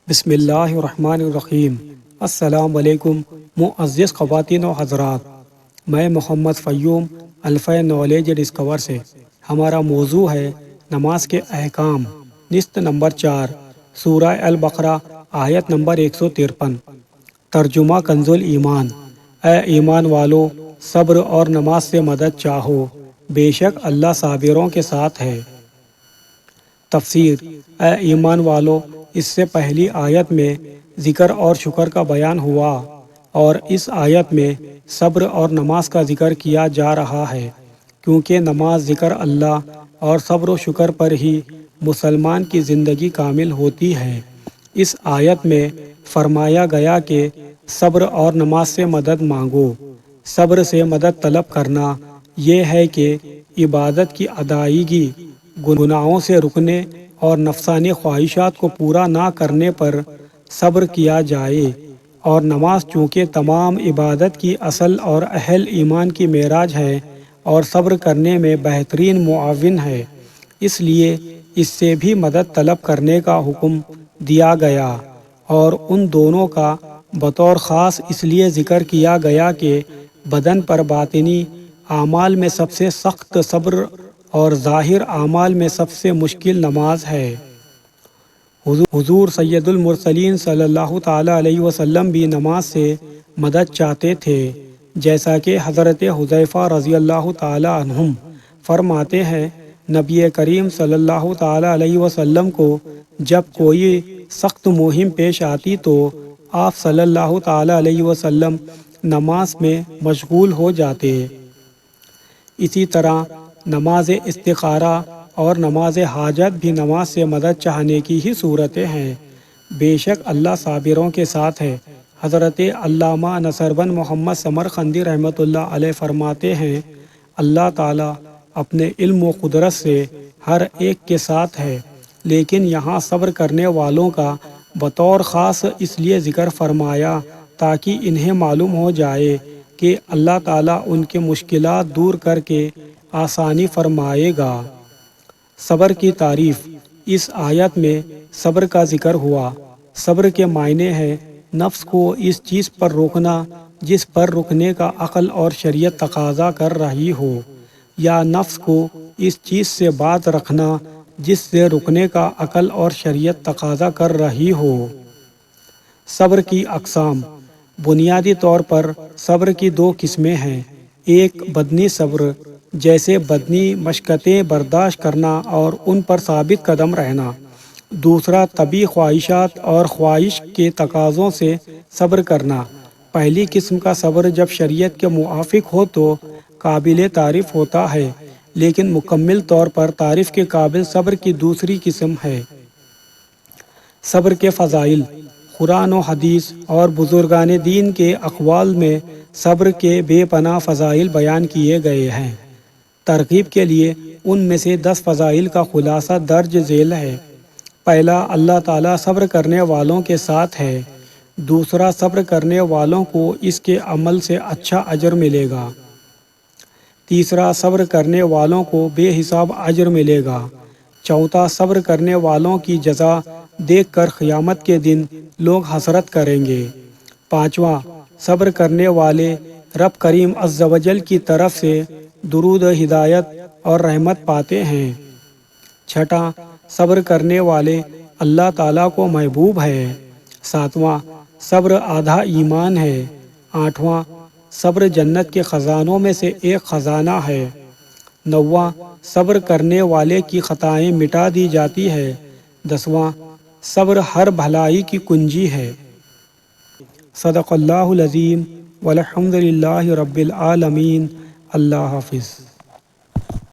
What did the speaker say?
بسم اللہ الرحمن الرحیم۔ السلام علیکم معزز خواتین و حضرات، میں محمد فیوم الفا نالج ڈسکور سے۔ ہمارا موضوع ہے نماز کے احکام، نصف نمبر 4، سورہ البقرہ، آیت نمبر 153۔ ترجمہ کنز الایمان۔ اے ایمان والو، صبر اور نماز سے مدد چاہو، بے شک اللہ صابروں کے ساتھ ہے۔ تفسیر۔ اے ایمان والو، اس سے پہلی آیت میں ذکر اور شکر کا بیان ہوا، اور اس آیت میں صبر اور نماز کا ذکر کیا جا رہا ہے، کیونکہ نماز ذکر اللہ اور صبر و شکر پر ہی مسلمان کی زندگی کامل ہوتی ہے۔ اس آیت میں فرمایا گیا کہ صبر اور نماز سے مدد مانگو۔ صبر سے مدد طلب کرنا یہ ہے کہ عبادت کی ادائیگی، گناہوں سے رکنے اور نفسانی خواہشات کو پورا نہ کرنے پر صبر کیا جائے، اور نماز چونکہ تمام عبادت کی اصل اور اہل ایمان کی معراج ہے اور صبر کرنے میں بہترین معاون ہے، اس لیے اس سے بھی مدد طلب کرنے کا حکم دیا گیا، اور ان دونوں کا بطور خاص اس لیے ذکر کیا گیا کہ بدن پر باطنی اعمال میں سب سے سخت صبر اور ظاہر اعمال میں سب سے مشکل نماز ہے۔ حضور سید المرسلین صلی اللہ تعالیٰ علیہ وسلم بھی نماز سے مدد چاہتے تھے، جیسا کہ حضرت حذیفہ رضی اللہ تعالیٰ عنہم فرماتے ہیں، نبی کریم صلی اللہ تعالیٰ علیہ وسلم کو جب کوئی سخت مہم پیش آتی تو آپ صلی اللہ تعالیٰ علیہ وسلم نماز میں مشغول ہو جاتے۔ اسی طرح نماز استخارہ اور نماز حاجت بھی نماز سے مدد چاہنے کی ہی صورتیں ہیں۔ بے شک اللہ صابروں کے ساتھ ہے۔ حضرت علامہ نصر بن محمد سمرقندی رحمۃ اللہ علیہ فرماتے ہیں، اللہ تعالیٰ اپنے علم و قدرت سے ہر ایک کے ساتھ ہے، لیکن یہاں صبر کرنے والوں کا بطور خاص اس لیے ذکر فرمایا تاکہ انہیں معلوم ہو جائے کہ اللہ تعالیٰ ان کے مشکلات دور کر کے آسانی فرمائے گا۔ صبر کی تعریف۔ اس آیت میں صبر کا ذکر ہوا۔ صبر کے معنی ہے نفس کو اس چیز پر روکنا جس پر رکنے کا عقل اور شریعت تقاضا کر رہی ہو، یا نفس کو اس چیز سے باز رکھنا جس سے رکنے کا عقل اور شریعت تقاضا کر رہی ہو۔ صبر کی اقسام۔ بنیادی طور پر صبر کی دو قسمیں ہیں، ایک بدنی صبر، جیسے بدنی مشقتیں برداشت کرنا اور ان پر ثابت قدم رہنا، دوسرا طبعی خواہشات اور خواہش کے تقاضوں سے صبر کرنا۔ پہلی قسم کا صبر جب شریعت کے موافق ہو تو قابل تعریف ہوتا ہے، لیکن مکمل طور پر تعریف کے قابل صبر کی دوسری قسم ہے۔ صبر کے فضائل۔ قرآن و حدیث اور بزرگان دین کے اقوال میں صبر کے بے پناہ فضائل بیان کیے گئے ہیں۔ ترغیب کے لیے ان میں سے 10 فضائل کا خلاصہ درج ذیل ہے۔ پہلا، اللہ تعالیٰ صبر کرنے والوں کے ساتھ ہے۔ دوسرا، صبر کرنے والوں کو اس کے عمل سے اچھا اجر ملے گا۔ تیسرا، صبر کرنے والوں کو بے حساب اجر ملے گا۔ چوتھا، صبر کرنے والوں کی جزا دیکھ کر قیامت کے دن لوگ حسرت کریں گے۔ پانچواں، صبر کرنے والے رب کریم عز و جل کی طرف سے درود، ہدایت اور رحمت پاتے ہیں۔ چھٹا، صبر کرنے والے اللہ تعالیٰ کو محبوب ہے۔ ساتواں، صبر آدھا ایمان ہے۔ آٹھواں، صبر جنت کے خزانوں میں سے ایک خزانہ ہے۔ نواں، صبر کرنے والے کی خطائیں مٹا دی جاتی ہے۔ دسواں، صبر ہر بھلائی کی کنجی ہے۔ صدق اللہ العظیم والحمد للہ رب العالمین۔ اللہ حافظ۔